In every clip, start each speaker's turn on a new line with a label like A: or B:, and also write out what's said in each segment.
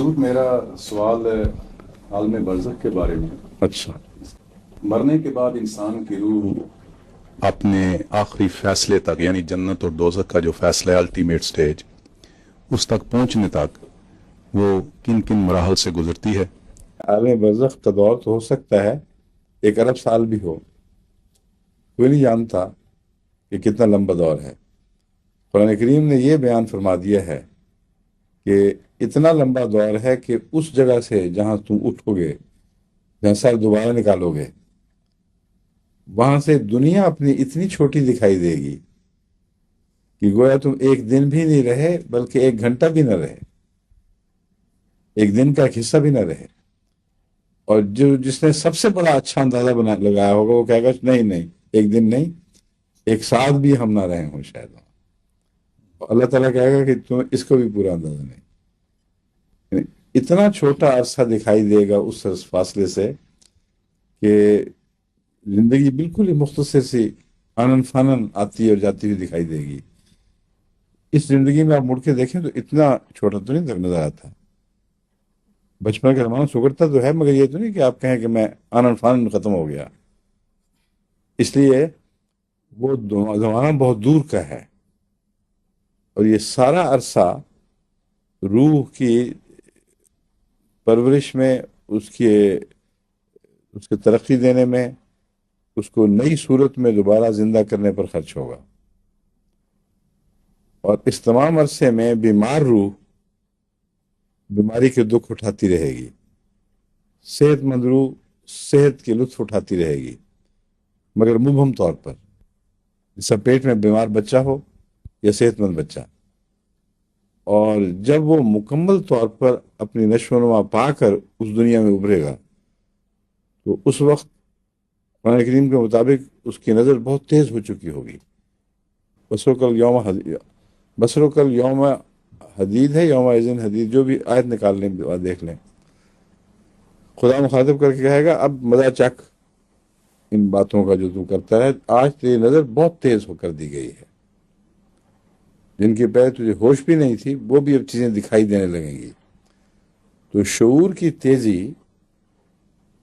A: حضور میرا سوال ہے عالم برزخ کے بارے میں۔
B: اچھا،
A: مرنے کے بعد انسان کی روح
B: اپنے آخری فیصلے تک، یعنی جنت اور دوزخ کا جو فیصلہ ہے، الٹیمیٹ سٹیج، اس تک پہنچنے تک وہ کن کن مراحل سے گزرتی ہے؟
C: عالم برزخ کا دور تو ہو سکتا ہے 1 ارب سال بھی ہو، کوئی نہیں جانتا کہ کتنا لمبا دور ہے۔ قرآن کریم نے یہ بیان فرما دیا ہے کہ اتنا لمبا دور ہے کہ اس جگہ سے جہاں تم اٹھو گے، جہاں سر دوبارہ نکالو گے، وہاں سے دنیا اپنی اتنی چھوٹی دکھائی دے گی کہ گویا تم ایک دن بھی نہیں رہے، بلکہ 1 گھنٹہ بھی نہ رہے، ایک دن کا ایک حصہ بھی نہ رہے۔ اور جس نے سب سے بڑا اچھا اندازہ لگایا ہوگا وہ کہے گا نہیں، ایک دن نہیں، 1 سال بھی ہم نہ رہے ہوں شاید۔ اللہ تعالیٰ کہے گا کہ تمہیں اس کو بھی پورا اندازہ نہیں۔ یعنی اتنا چھوٹا عرصہ دکھائی دے گا اس فاصلے سے کہ زندگی بالکل ہی مختصر سی آنن فانن آتی اور جاتی ہوئی دکھائی دے گی۔ اس زندگی میں آپ مڑ کے دیکھیں تو اتنا چھوٹا تو نہیں نظر آتا۔ بچپن کا زمانہ سکڑتا تو ہے، مگر یہ تو نہیں کہ آپ کہیں کہ میں آنن فانن ختم ہو گیا۔ اس لیے وہ زمانہ بہت دور کا ہے، اور یہ سارا عرصہ روح کی پرورش میں، اس کے ترقی دینے میں، اس کو نئی صورت میں دوبارہ زندہ کرنے پر خرچ ہوگا۔ اور اس تمام عرصے میں بیمار روح بیماری کے دکھ اٹھاتی رہے گی، صحت مند روح صحت کے لطف اٹھاتی رہے گی، مگر مبہم طور پر، جیسا پیٹ میں بیمار بچہ ہو یا صحت مند بچہ۔ اور جب وہ مکمل طور پر اپنی نشو و نما پا کر اس دنیا میں ابھرے گا تو اس وقت قرآن کریم کے مطابق اس کی نظر بہت تیز ہو چکی ہوگی۔ بصرو کل یوم حدید ہے، یوم اذن حدید، جو بھی آیت نکال لیں دیکھ لیں۔ خدا مخاطب کر کے کہے گا اب مزہ چکھ ان باتوں کا جو تو کرتا ہے، آج تیری نظر بہت تیز ہو کر دی گئی ہے۔ جن کے پہلے تجھے ہوش بھی نہیں تھی وہ بھی اب چیزیں دکھائی دینے لگیں گی۔ تو شعور کی تیزی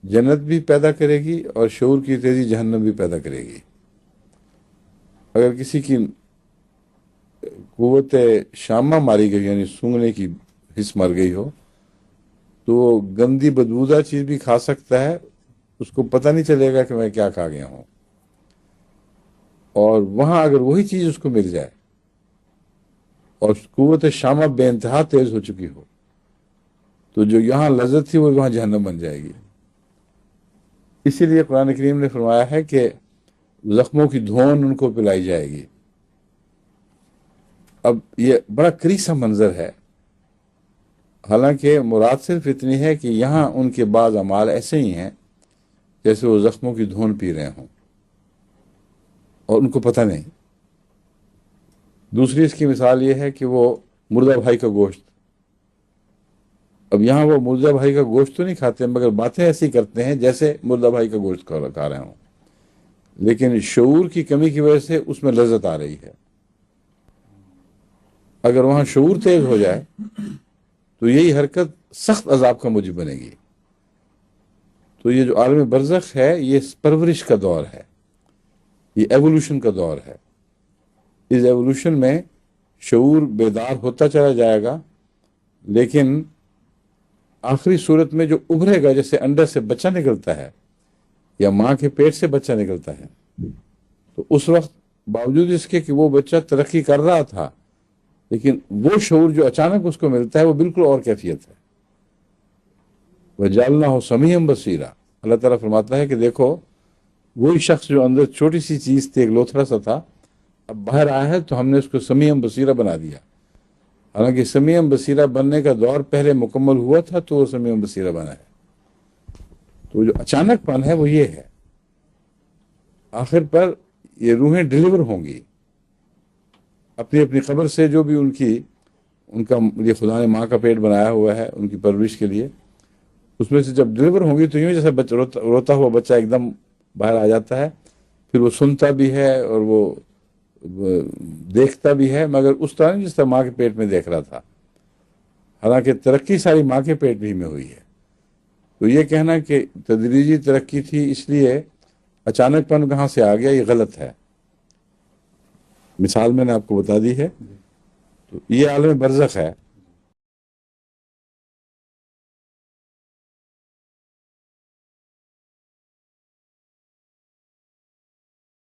C: جنت بھی پیدا کرے گی اور شعور کی تیزی جہنم بھی پیدا کرے گی۔ اگر کسی کی قوت شامہ ماری گئی، یعنی سونگھنے کی حس مر گئی ہو، تو وہ گندی بدبودار چیز بھی کھا سکتا ہے، اس کو پتہ نہیں چلے گا کہ میں کیا کھا گیا ہوں۔ اور وہاں اگر وہی چیز اس کو مل جائے اور قوت شامہ بے انتہا تیز ہو چکی ہو، تو جو یہاں لذت تھی وہ وہاں جہنم بن جائے گی۔ اسی لیے قرآن کریم نے فرمایا ہے کہ زخموں کی دھون ان کو پلائی جائے گی۔ اب یہ بڑا کریسا منظر ہے، حالانکہ مراد صرف اتنی ہے کہ یہاں ان کے بعض اعمال ایسے ہی ہیں جیسے وہ زخموں کی دھون پی رہے ہوں اور ان کو پتہ نہیں۔ دوسری اس کی مثال یہ ہے کہ وہ مردہ بھائی کا گوشت، اب یہاں وہ مردہ بھائی کا گوشت تو نہیں کھاتے مگر باتیں ایسی کرتے ہیں جیسے مردہ بھائی کا گوشت کھا رہے ہوں، لیکن شعور کی کمی کی وجہ سے اس میں لذت آ رہی ہے۔ اگر وہاں شعور تیز ہو جائے تو یہی حرکت سخت عذاب کا موجب بنے گی۔ تو یہ جو عالم برزخ ہے یہ پرورش کا دور ہے، یہ ایوولوشن کا دور ہے۔ اس ایوولوشن میں شعور بیدار ہوتا چلا جائے گا، لیکن آخری صورت میں جو ابھرے گا، جیسے انڈے سے بچہ نکلتا ہے یا ماں کے پیٹ سے بچہ نکلتا ہے، تو اس وقت باوجود اس کے کہ وہ بچہ ترقی کر رہا تھا، لیکن وہ شعور جو اچانک اس کو ملتا ہے وہ بالکل اور کیفیت ہے۔ وَجَعَلْنَاهُ سَمِيعًا بَصِيرًا، اللہ تعالیٰ فرماتا ہے کہ دیکھو وہی شخص جو اندر چھوٹی سی چیز تھی، ایک لوتھڑا سا تھا، اب باہر آیا ہے تو ہم نے اس کو سمیعًا بصیرہ بنا دیا۔ حالانکہ سمیعًا بصیرہ بننے کا دور پہلے مکمل ہوا تھا تو وہ سمیعًا بصیرہ بنا ہے۔ تو جو اچانک پن ہے وہ یہ ہے، آخر پر یہ روحیں ڈیلیور ہوں گی اپنی اپنی قبر سے، جو بھی ان کا یہ خدا نے ماں کا پیٹ بنایا ہوا ہے ان کی پرورش کے لیے، اس میں سے جب ڈیلیور ہوں گی تو یوں جیسے روتا ہوا بچہ ایک دم باہر آ جاتا ہے، پھر وہ سنتا بھی ہے اور وہ دیکھتا بھی ہے، مگر اس طرح نہیں جس طرح ماں کے پیٹ میں دیکھ رہا تھا۔ حالانکہ ترقی ساری ماں کے پیٹ بھی میں ہوئی ہے. تو یہ کہنا کہ تدریجی ترقی تھی اس لیے اچانک پن کہاں سے آ گیا، یہ غلط ہے. مثال میں نے آپ کو بتا دی ہے. تو یہ عالم برزخ ہے.